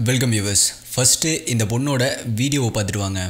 Welcome viewers. First இந்த பொண்ணோட வீடியோவை பார்த்துட்டு வாங்க.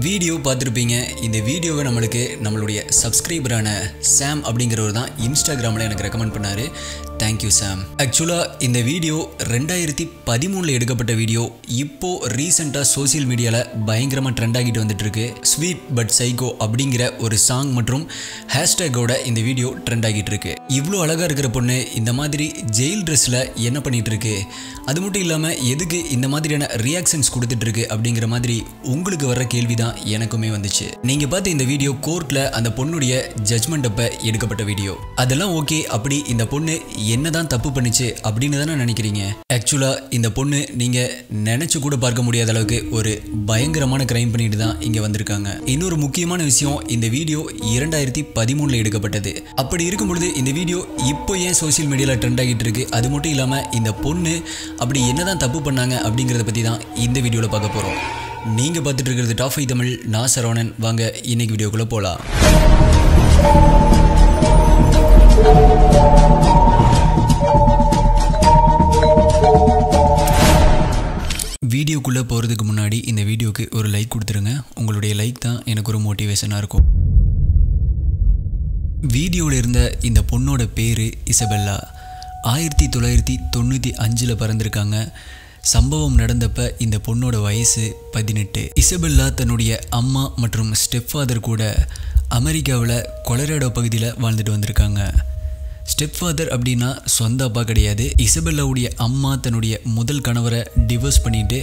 வீடியோ பார்த்துருப்பீங்க. இந்த வீடியோவை நம்மளுடைய சப்ஸ்கிரைபரான சாம் அப்படிங்கிறவர் தான் இன்ஸ்டாகிராமில் எனக்கு ரெக்கமெண்ட் பண்ணார். தேங்க்யூ சாம். ஆக்சுவலாக இந்த வீடியோ 2013 எடுக்கப்பட்ட வீடியோ. இப்போது ரீசெண்டாக சோசியல் மீடியாவில் பயங்கரமாக ட்ரெண்ட் ஆகிட்டு வந்துட்டுருக்கு. ஸ்வீட் பட் சைக்கோ அப்படிங்கிற ஒரு சாங் மற்றும் ஹேஷ்டேக்கோட இந்த வீடியோ ட்ரெண்ட் ஆகிட்டு இருக்கு. இவ்வளோ அழகாக இருக்கிற பொண்ணு இந்த மாதிரி ஜெயில் ட்ரெஸ்ஸில் என்ன பண்ணிகிட்டு இருக்கு, அது மட்டும் இல்லாமல் எதுக்கு இந்த மாதிரியான ரியாக்ஷன்ஸ் கொடுத்துட்ருக்கு அப்படிங்கிற மாதிரி உங்களுக்கு வர்ற கேள்வி தான் எனக்குமே வந்துச்சு. நீங்க பார்த்த இந்த வீடியோ கோர்ட்ல அந்த பொண்ணுடைய ஜட்ஜ்மெண்ட் அப்ப எடுக்கப்பட்ட வீடியோ. அதெல்லாம் ஓகே. அப்படி இந்த பொண்ணு என்னதான் தப்பு பண்ணிச்சு அப்படின்னு தானே நினைக்கிறீங்க? ஆக்சுவலா இந்த பொண்ணு நீங்க நினைச்சு கூட பார்க்க முடியாத அளவுக்கு ஒரு பயங்கரமான கிரைம் பண்ணிட்டு தான் இங்க வந்திருக்காங்க. இன்னொரு முக்கியமான விஷயம், இந்த வீடியோ 2013 எடுக்கப்பட்டது. அப்படி இருக்கும்பொழுது இந்த வீடியோ இப்போ ஏன் சோசியல் மீடியால ட்ரெண்ட் ஆகிட்டு இருக்கு, அது மட்டும் இல்லாம இந்த பொண்ணு அப்படி என்னதான் தப்பு பண்ணாங்க அப்படிங்கறத பத்தி தான் இந்த வீடியோல பார்க்க போறோம். நீங்க பார்த்துட்டு இருக்கிறது டாப் 5 தமிழ். நான் சரவணன். வாங்க இன்னைக்கு வீடியோக்குள்ள போலாம். வீடியோக்குள்ள போறதுக்கு முன்னாடி இந்த வீடியோக்கு ஒரு லைக் கொடுத்துருங்க. உங்களுடைய லைக் தான் எனக்கு ஒரு மோட்டிவேஷனாக இருக்கும். வீடியோவில் இருந்த இந்த பொண்ணோட பேர் இசபெல்லா. 1995 பிறந்திருக்காங்க. சம்பவம் நடந்தப்ப இந்த பொண்ணோட வயசு 18. இசபெல்லா தன்னுடைய அம்மா மற்றும் ஸ்டெப் ஃபாதர் கூட அமெரிக்காவில் கொலராடோ பகுதியில் வாழ்ந்துட்டு வந்திருக்காங்க. ஸ்டெப் ஃபாதர் அப்படின்னா சொந்த அப்பா கிடையாது. இசபெல்லாவுடைய அம்மா தன்னுடைய முதல் கணவரை டிவோர்ஸ் பண்ணிட்டு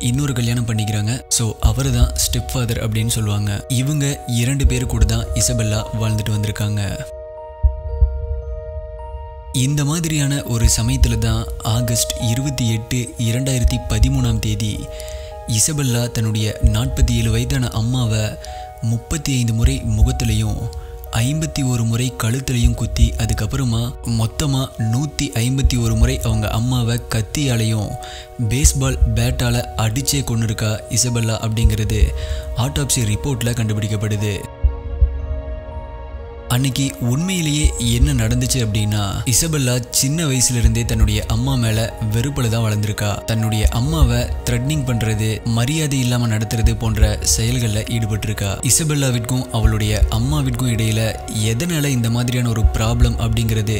இன்னொரு கல்யாணம் பண்ணிக்கிறாங்க. ஸோ அவர் தான் ஸ்டெப் ஃபாதர் அப்படின்னு சொல்லுவாங்க. இவங்க 2 பேர் கூட தான் இசபெல்லா வாழ்ந்துட்டு வந்திருக்காங்க. இந்த மாதிரியான ஒரு சமயத்தில் தான் ஆகஸ்ட் 28, 2013 இசபெல்லா தன்னுடைய 47 வயதான அம்மாவை 35 முறை முகத்திலையும் 51 முறை கழுத்துலையும் குத்தி, அதுக்கப்புறமா மொத்தமாக 151 முறை அவங்க அம்மாவை கத்தியாலையும் பேஸ்பால் பேட்டால் அடிச்சே கொண்டு இருக்கா இசபெல்லா அப்படிங்கிறது ஆட்டோப்சி ரிப்போர்ட்டில் கண்டுபிடிக்கப்படுது. அன்னைக்கு உண்மையிலேயே என்ன நடந்துச்சு அப்படின்னா, இசபெல்லா சின்ன வயசுல இருந்தே தன்னுடைய அம்மா மேல வெறுப்புல தான் வளர்ந்துருக்கா. தன்னுடைய அம்மாவை த்ரெட்னிங் பண்றது, மரியாதை இல்லாம நடத்துறது போன்ற செயல்கள்ல ஈடுபட்டு இருக்கா. இசபெல்லாவிற்கும் அவளுடைய அம்மாவிற்கும் இடையில எதனால இந்த மாதிரியான ஒரு ப்ராப்ளம் அப்படிங்கிறது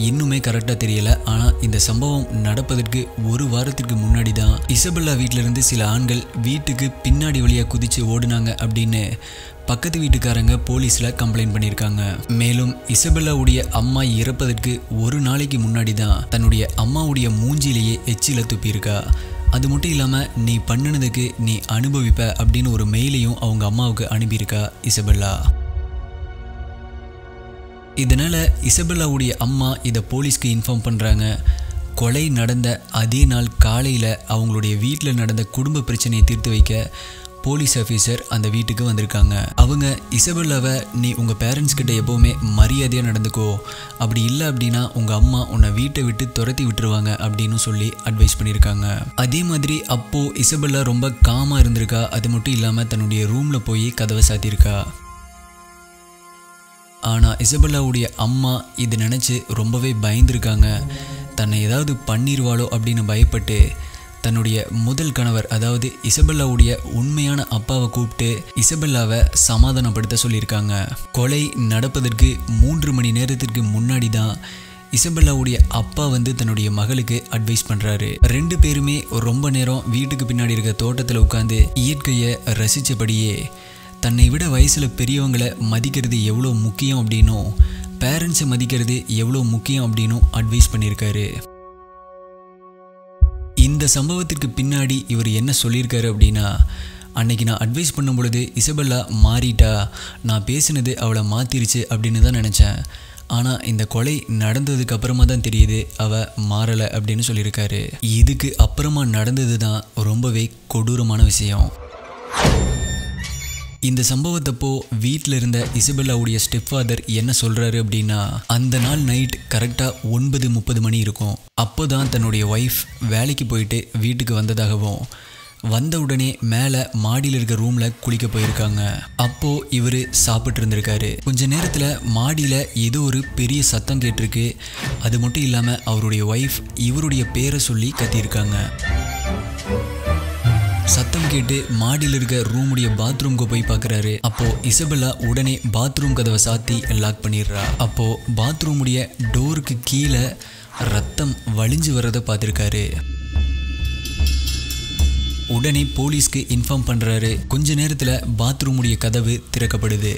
இன்னுமே கரெக்டாக தெரியல. ஆனால் இந்த சம்பவம் நடப்பதற்கு ஒரு வாரத்திற்கு முன்னாடி தான் இசபெல்லா வீட்டிலிருந்து சில ஆண்கள் வீட்டுக்கு பின்னாடி வழியாக குதிச்சு ஓடுனாங்க அப்படின்னு பக்கத்து வீட்டுக்காரங்க போலீஸில் கம்ப்ளைண்ட் பண்ணியிருக்காங்க. மேலும் இசபெல்லாவுடைய அம்மா இறப்பதற்கு ஒரு நாளைக்கு முன்னாடி தான் தன்னுடைய அம்மாவுடைய மூஞ்சிலேயே எச்சில துப்பியிருக்கா. அது மட்டும் இல்லாமல் நீ பண்ணினதுக்கு நீ அனுபவிப்ப அப்படின்னு ஒரு மெயிலையும் அவங்க அம்மாவுக்கு அனுப்பியிருக்கா இசபெல்லா. இதனால் இசபெல்லாவுடைய அம்மா இதை போலீஸ்க்கு இன்ஃபார்ம் பண்ணுறாங்க. கொலை நடந்த அதே நாள் காலையில் அவங்களுடைய வீட்டில் நடந்த குடும்ப பிரச்சனையை தீர்த்து வைக்க போலீஸ் ஆஃபீஸர் அந்த வீட்டுக்கு வந்திருக்காங்க. அவங்க இசபெல்லாவை நீ உங்கள் பேரண்ட்ஸ் கிட்ட எப்போவுமே மரியாதையாக நடந்துக்கோ, அப்படி இல்லை அப்படின்னா உங்கள் அம்மா உன்னை வீட்டை விட்டு துரத்தி விட்டுருவாங்க அப்படின்னு சொல்லி அட்வைஸ் பண்ணியிருக்காங்க. அதே மாதிரி அப்போது இசபெல்லா ரொம்ப காமாக இருந்திருக்கா. அது மட்டும் இல்லாமல் தன்னுடைய ரூமில் போய் கதவை சாத்தியிருக்கா. ஆனால் இசபெல்லாவுடைய அம்மா இது நினச்சி ரொம்பவே பயந்துருக்காங்க. தன்னை ஏதாவது பண்ணிடுவாளோ அப்படின்னு பயப்பட்டு தன்னுடைய முதல் கணவர், அதாவது இசபெல்லாவுடைய உண்மையான அப்பாவை கூப்பிட்டு இசபெல்லாவை சமாதானப்படுத்த சொல்லியிருக்காங்க. கொலை நடப்பதற்கு 3 மணி நேரத்திற்கு முன்னாடி தான் இசபெல்லாவுடைய அப்பா வந்து தன்னுடைய மகளுக்கு அட்வைஸ் பண்ணுறாரு. 2 பேருமே ரொம்ப நேரம் வீட்டுக்கு பின்னாடி இருக்க தோட்டத்தில் உட்காந்து இயற்கையை ரசித்தபடியே தன்னை விட வயசில் பெரியவங்களை மதிக்கிறது எவ்வளோ முக்கியம் அப்படின்னும் பேரண்ட்ஸை மதிக்கிறது எவ்வளோ முக்கியம் அப்படின்னும் அட்வைஸ் பண்ணியிருக்காரு. இந்த சம்பவத்திற்கு பின்னாடி இவர் என்ன சொல்லியிருக்காரு அப்படின்னா, அன்னைக்கு நான் அட்வைஸ் பண்ணும் பொழுது இசபெல்லா மாறிட்டா, நான் பேசினது அவளை மாற்றிருச்சு அப்படின்னு தான் நினச்சேன். ஆனால் இந்த கொலை நடந்ததுக்கு அப்புறமா தான் தெரியுது அவள் மாறலை அப்படின்னு சொல்லியிருக்காரு. இதுக்கு அப்புறமா நடந்தது தான் ரொம்பவே கொடூரமான விஷயம். இந்த சம்பவத்தப்போ வீட்டில் இருந்த இசபெல்லாவுடைய ஸ்டெப் ஃபாதர் என்ன சொல்கிறாரு அப்படின்னா, அந்த நாள் நைட் கரெக்டாக 9:30 மணி இருக்கும். அப்போ தான் தன்னுடைய ஒய்ஃப் வேலைக்கு போயிட்டு வீட்டுக்கு வந்ததாகவும், வந்த உடனே மேலே மாடியில் இருக்க ரூமில் குளிக்க போயிருக்காங்க. அப்போது இவர் சாப்பிட்டு இருந்திருக்காரு. கொஞ்ச நேரத்தில் மாடியில் ஏதோ ஒரு பெரிய சத்தம் கேட்டிருக்கு. அது மட்டும் இல்லாமல் அவருடைய ஒய்ஃப் இவருடைய பேரை சொல்லி கத்தியிருக்காங்க. சத்தம் கேட்டு மாடியில் இருக்க ரூமுடைய பாத்ரூம்க்கு போய் பார்க்குறாரு. அப்போ இசபெல்லா உடனே பாத்ரூம் கதவை சாத்தி லாக் பண்ணிடுறா. அப்போ பாத்ரூமுடைய டோருக்கு கீழே ரத்தம் வழிஞ்சு வர்றதை பார்த்துருக்காரு. உடனே போலீஸ்க்கு இன்ஃபார்ம் பண்ணுறாரு. கொஞ்ச நேரத்தில் பாத்ரூமுடைய கதவு திறக்கப்படுது.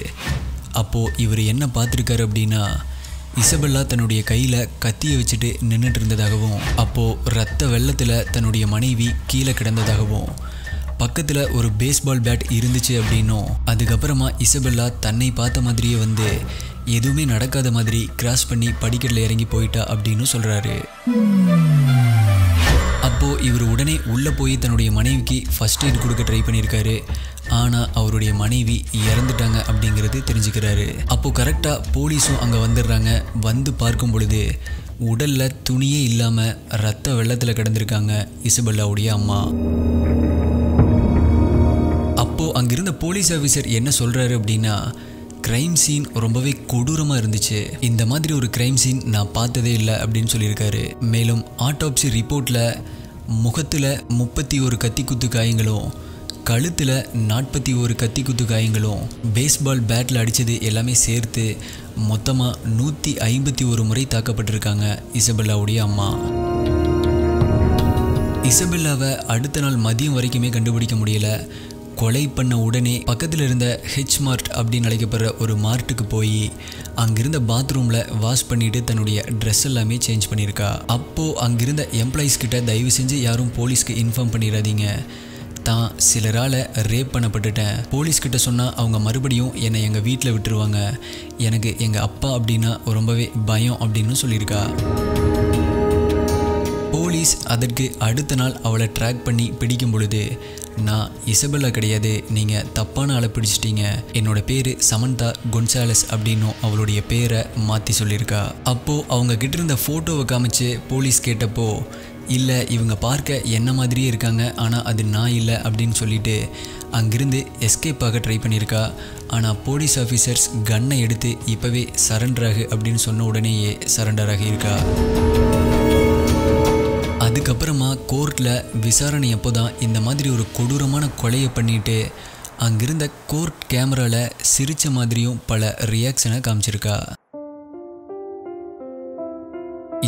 அப்போது இவர் என்ன பார்த்துருக்காரு அப்படின்னா, இசபெல்லா தன்னுடைய கையில் கத்தியை வச்சுட்டு நின்றுட்டு இருந்ததாகவும், அப்போது ரத்த வெள்ளத்தில் தன்னுடைய மனைவி கீழே கிடந்ததாகவும், பக்கத்தில் ஒரு பேஸ்பால் பேட் இருந்துச்சு அப்படின்னும், அதுக்கப்புறமா இசபெல்லா தன்னை பார்த்த மாதிரியே வந்து எதுவுமே நடக்காத மாதிரி கிராஸ் பண்ணி படிக்கட்டில் இறங்கி போயிட்டா அப்படின்னு சொல்கிறாரு. அப்போது இவர் உடனே உள்ளே போய் தன்னுடைய மனைவிக்கு ஃபர்ஸ்ட் எய்ட் கொடுக்க ட்ரை பண்ணியிருக்காரு. ஆனால் அவருடைய மனைவி இறந்துட்டாங்க அப்படிங்கிறது தெரிஞ்சுக்கிறாரு. அப்போது கரெக்டாக போலீஸும் அங்கே வந்துடுறாங்க. வந்து பார்க்கும் பொழுது உடலில் துணியே இல்லாமல் ரத்த வெள்ளத்தில் கிடந்திருக்காங்க இசபெல்லாவுடைய அம்மா. அப்போது அங்கிருந்த போலீஸ் ஆஃபீஸர் என்ன சொல்கிறாரு அப்படின்னா, கிரைம் சீன் ரொம்பவே கொடூரமாக இருந்துச்சு. இந்த மாதிரி ஒரு கிரைம் சீன் நான் பார்த்ததே இல்லை அப்படின்னு சொல்லியிருக்காரு. மேலும் ஆட்டோப்சி ரிப்போர்ட்டில் முகத்தில் 31 கத்திக்குத்து காயங்களும், கழுத்தில் 41 கத்திக்குத்து காயங்களும், பேஸ்பால் பேட்டில் அடித்தது எல்லாமே சேர்த்து மொத்தமாக 151 முறை தாக்கப்பட்டிருக்காங்க இசபெல்லாவுடைய அம்மா. இசபெல்லாவை அடுத்த நாள் மதியம் வரைக்குமே கண்டுபிடிக்க முடியல. கொலை பண்ண உடனே பக்கத்தில் இருந்த ஹெச் மார்ட் அப்படின்னு அழைக்கப்படுற ஒரு மார்ட்டுக்கு போய் அங்கிருந்த பாத்ரூமில் வாஷ் பண்ணிவிட்டு தன்னுடைய ட்ரெஸ் எல்லாமே சேஞ்ச் பண்ணியிருக்கா. அப்போது அங்கிருந்த எம்ப்ளாயீஸ் கிட்ட தயவு செஞ்சு யாரும் போலீஸ்க்கு இன்ஃபார்ம் பண்ணிடாதீங்க, தான் சிலரால் ரேப் பண்ணப்பட்டுட்டேன், போலீஸ்கிட்ட சொன்னால் அவங்க மறுபடியும் என்னை எங்கள் வீட்டில் விட்டுருவாங்க, எனக்கு எங்கள் அப்பா அப்படின்னா ரொம்பவே பயம் அப்படின்னு சொல்லியிருக்கா. போலீஸ் அதற்கு அடுத்த நாள் அவளை ட்ராக் பண்ணி பிடிக்கும் பொழுது, நான் இசபெல்லா கிடையாது, நீங்கள் தப்பான ஆளை பிடிச்சிட்டீங்க, என்னோட பேர் சமந்தா கொன்சாலஸ் அப்படின்னும் அவளுடைய பேரை மாற்றி சொல்லியிருக்கா. அப்போது அவங்க கிட்ட இருந்த ஃபோட்டோவை காமிச்சு போலீஸ் கேட்டப்போ இல்லை இவங்க பார்க்க என்ன மாதிரியே இருக்காங்க ஆனால் அது நான் இல்லை அப்படின்னு சொல்லிட்டு அங்கிருந்து எஸ்கேப் ஆக ட்ரை பண்ணியிருக்கா. ஆனால் போலீஸ் ஆஃபீஸர்ஸ் கன்னை எடுத்து இப்போவே சரண்டர் ஆகு அப்படின்னு சொன்ன உடனேயே சரண்டர் ஆகியிருக்கா. அதுக்கப்புறமா கோர்ட்டில் விசாரணை அப்போ தான் இந்த மாதிரி ஒரு கொடூரமான கொலையை பண்ணிட்டு அங்கிருந்த கோர்ட் கேமராவில் சிரித்த மாதிரியும் பல ரியாக்ஷனை காமிச்சிருக்கா.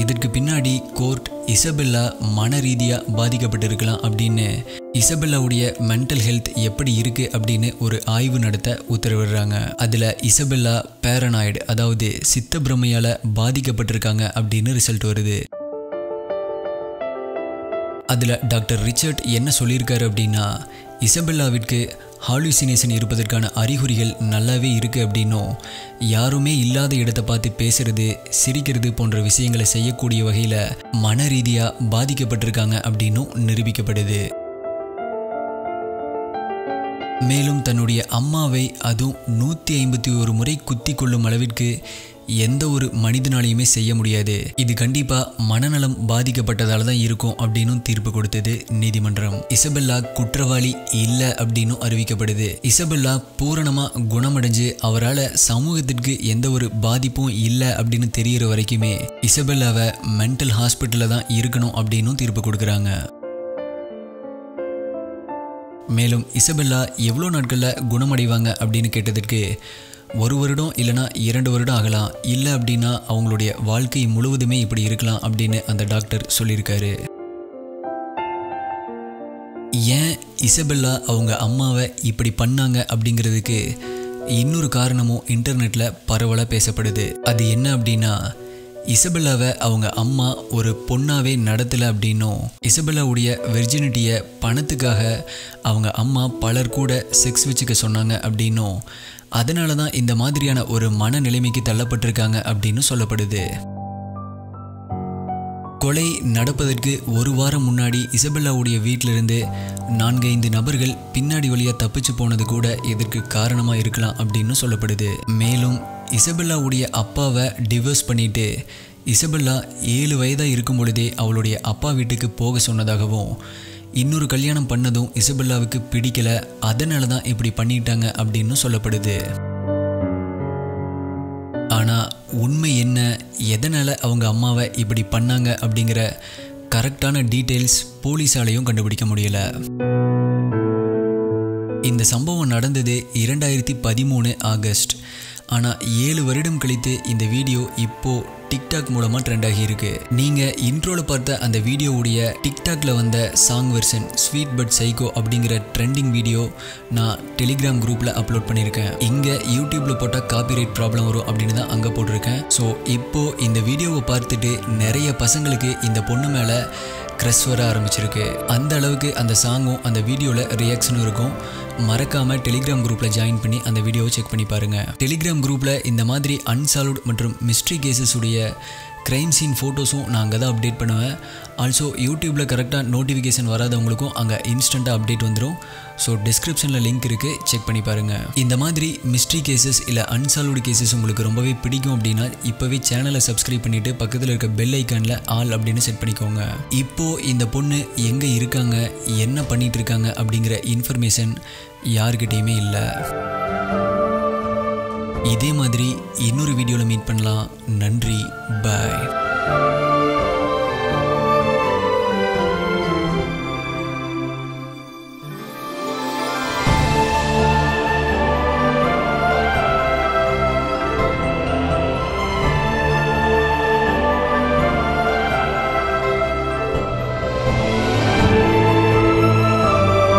இதற்கு பின்னாடி கோர்ட் இசபெல்லா மன ரீதியாக பாதிக்கப்பட்டிருக்கலாம் அப்படின்னு இசபெல்லாவுடைய மென்டல் ஹெல்த் எப்படி இருக்குது அப்படின்னு ஒரு ஆய்வு நடத்த உத்தரவிடுறாங்க. அதில் இசபெல்லா பேரனாய்டு அதாவது சித்த பிரமையால் பாதிக்கப்பட்டிருக்காங்க அப்படின்னு ரிசல்ட் வருது. அதில் டாக்டர் ரிச்சர்ட் என்ன சொல்லியிருக்காரு அப்படின்னா இசபெல்லாவிற்கு ஹாலுசினேஷன் இருப்பதற்கான அறிகுறிகள் நல்லாவே இருக்குது அப்படின்னும் யாருமே இல்லாத இடத்தை பார்த்து பேசுறது சிரிக்கிறது போன்ற விஷயங்களை செய்யக்கூடிய வகையில் மன ரீதியாக பாதிக்கப்பட்டிருக்காங்க அப்படின்னும் நிரூபிக்கப்படுது. மேலும் தன்னுடைய அம்மாவை அதுவும் 151 முறை குத்தி கொள்ளும் அளவிற்கு எந்த ஒரு மனிதனாலையுமே செய்ய முடியாது. இது கண்டிப்பாக மனநலம் பாதிக்கப்பட்டதால தான் இருக்கும் அப்படின்னு தீர்ப்பு கொடுத்தது நீதிமன்றம். இசபெல்லா குற்றவாளி இல்லை அப்படின்னு அறிவிக்கப்படுது. இசபெல்லா பூரணமாக குணமடைஞ்சு அவரால் சமூகத்திற்கு எந்த ஒரு பாதிப்பும் இல்லை அப்படின்னு தெரிகிற வரைக்குமே இசபெல்லாவை மென்டல் ஹாஸ்பிட்டலில் தான் இருக்கணும் அப்படின்னு தீர்ப்பு கொடுக்குறாங்க. மேலும் இசபெல்லா எவ்வளோ நாட்களில் குணமடைவாங்க அப்படின்னு கேட்டதற்கு 1 வருடம் இல்லைனா 2 வருடம் ஆகலாம், இல்லை அப்படின்னா அவங்களுடைய வாழ்க்கை முழுவதுமே இப்படி இருக்கலாம் அப்படின்னு அந்த டாக்டர் சொல்லியிருக்காரு. ஏன் இசபெல்லா அவங்க அம்மாவை இப்படி பண்ணாங்க அப்படிங்கிறதுக்கு இன்னொரு காரணமும் இன்டர்நெட்டில் பரவலாக பேசப்படுது. அது என்ன அப்படின்னா இசபெல்லாவை அவங்க அம்மா ஒரு பொண்ணாவே நடத்தலை அப்படின்னும் இசபெல்லாவுடைய வெர்ஜினிட்டியை பணத்துக்காக அவங்க அம்மா பலர் கூட செக்ஸ் வச்சுக்க சொன்னாங்க அப்படின்னும் அதனால தான் இந்த மாதிரியான ஒரு மனநிலைமைக்கு தள்ளப்பட்டிருக்காங்க அப்படின்னு சொல்லப்படுது. கொலை நடப்பதற்கு 1 வாரம் முன்னாடி இசபெல்லாவுடைய வீட்டிலிருந்து 4-5 நபர்கள் பின்னாடி வழியாக தப்பிச்சு போனது கூட இதற்கு காரணமாக இருக்கலாம் அப்படின்னு சொல்லப்படுது. மேலும் இசபெல்லாவுடைய அப்பாவை டிவோர்ஸ் பண்ணிட்டு இசபெல்லா 7 வயதாக இருக்கும் பொழுதே அவளுடைய அப்பா வீட்டுக்கு போக சொன்னதாகவும் இன்னொரு கல்யாணம் பண்ணதும் இசபெல்லாவுக்கு பிடிக்கல, அதனால தான் இப்படி பண்ணிட்டாங்க அப்படின்னு சொல்லப்படுது. ஆனால் உண்மை என்ன, எதனால் அவங்க அம்மாவை இப்படி பண்ணாங்க அப்படிங்கிற கரெக்டான டீட்டெயில்ஸ் போலீஸாலையும் கண்டுபிடிக்க முடியல. இந்த சம்பவம் நடந்தது 2013 ஆகஸ்ட். ஆனால் 7 வருடம் கழித்து இந்த வீடியோ இப்போது டிக்டாக் மூலமாக ட்ரெண்ட் ஆகியிருக்கு. நீங்கள் இன்ட்ரோவில் பார்த்த அந்த வீடியோவுடைய டிக்டாக்ல வந்த song version sweet but psycho அப்படிங்கிற ட்ரெண்டிங் வீடியோ நான் டெலிகிராம் குரூப்பில் அப்லோட் பண்ணியிருக்கேன். இங்கே யூடியூப்பில் போட்டால் காப்பிரைட் ப்ராப்ளம் வரும் அப்படின்னு தான் அங்கே போட்டிருக்கேன். ஸோ இப்போது இந்த வீடியோவை பார்த்துட்டு நிறைய பசங்களுக்கு இந்த பொண்ணு மேலே க்ரஷ் வர ஆரம்பிச்சிருக்கு. அந்த அளவுக்கு அந்த சாங்கும் அந்த வீடியோவில் ரியாக்ஷனும் இருக்கும். மறக்காமல் டெலிகிராம் குரூப்பில் ஜாயின் பண்ணி அந்த வீடியோவை செக் பண்ணி பாருங்கள். டெலிகிராம் குரூப்பில் இந்த மாதிரி அன்சால்வ்டு மற்றும் மிஸ்ட்ரி கேசஸ் உடைய க்ரைம் சீன் ஃபோட்டோஸும் நான் அங்கே தான் அப்டேட் பண்ணுவேன். ஆல்சோ யூடியூப்பில் கரெக்டாக நோட்டிஃபிகேஷன் வராதவங்களுக்கும் அங்கே இன்ஸ்டண்ட்டாக அப்டேட் வந்துடும். ஸோ டிஸ்கிரிப்ஷனில் லிங்க் இருக்குது, செக் பண்ணி பாருங்கள். இந்த மாதிரி மிஸ்ட்ரி கேசஸ் இல்லை அன்சால்வ்டு கேசஸ் உங்களுக்கு ரொம்பவே பிடிக்கும் அப்படின்னா இப்போவே சேனலை சப்ஸ்கிரைப் பண்ணிவிட்டு பக்கத்தில் இருக்க பெல் ஐக்கானில் ஆல் அப்படின்னு செட் பண்ணிக்கோங்க. இப்போது இந்த பொண்ணு எங்கே இருக்காங்க, என்ன பண்ணிகிட்டு இருக்காங்க அப்படிங்கிற இன்ஃபர்மேஷன் யார்கிட்டையுமே இல்லை. இதே மாதிரி இன்னொரு வீடியோவில் மீட் பண்ணலாம். நன்றி, பாய்.